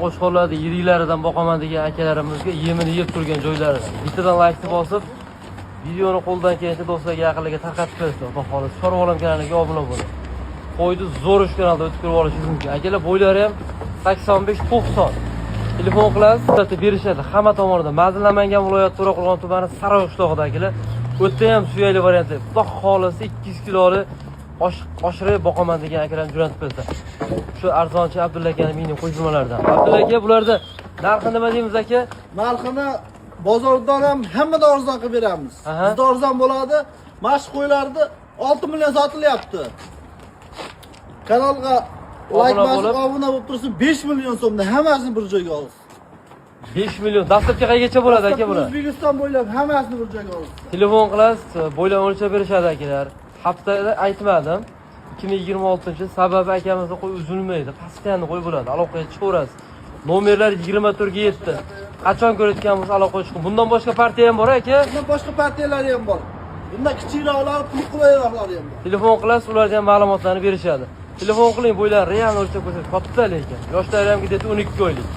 Qo'shqo'llarda yiriklaridan boqaman degan akalarimizga yemini yeb turgan joylaridan. Bittadan laykni bosib, videoni qo'ldan kelgancha do'stlarga yaqinlarga tarqatib bersin. Xudo xolis, Chorvolam kanaliga obuna bo'ling. Qo'yni zo'r uch kanalda o'tkazib olishingiz mumkin. Akalar bo'ylari ham 85-90. Telefon qilasiz, ta'tib berishadi. Hamma tomonidan Mazin-Namangan viloyati To'raqo'rg'on tumani Saroy qishlog'idagilar o'tda ham suyakli variantda. Xudo xolis 200 kiloli oshirib boqaman degan akalarni jo'natib bersa. Shu arzonchi Abdulla akaning mini qo'shimlardan. Abdulla aka, bularda narxi nima deymiz aka? Narxini bozordan ham hammada arzon qilib beramiz. Bizda arzon bo'ladi. Mashq qo'ylarni 6 million sotilyapti. Kanalga like bosib obuna bo'lib tursin 5 million so'mda hammasini bir joyga olsin. 5 million. Dastlabki qaygacha bo'ladi aka bular? O'zbekiston bo'ylab hammasini bir joyga olsin. Telefon qilasiz, bo'ylab o'lchab berishadi akalar. Haftada aytmadim. 2026 sababi akamizda qo'y uzilmaydi. Pastdan qo'y bo'ladi. Aloqaga chiqaverasiz. Nomerlar 24 ga 7. Qachon ko'rayotganimiz aloqaga chiqing. Bundan boshqa partiya ham bor aka? Bundan boshqa partiyalar ham bor. Bundan kichikroqlar, pul qulayroqlar ham bor. Telefon qilasiz, ularga ham ma'lumotlarni berishadi. Telefon qiling, bo'ylar real o'lchab ko'rsatib, katta lekin. Yoshlari ham ketadi 12 oylik.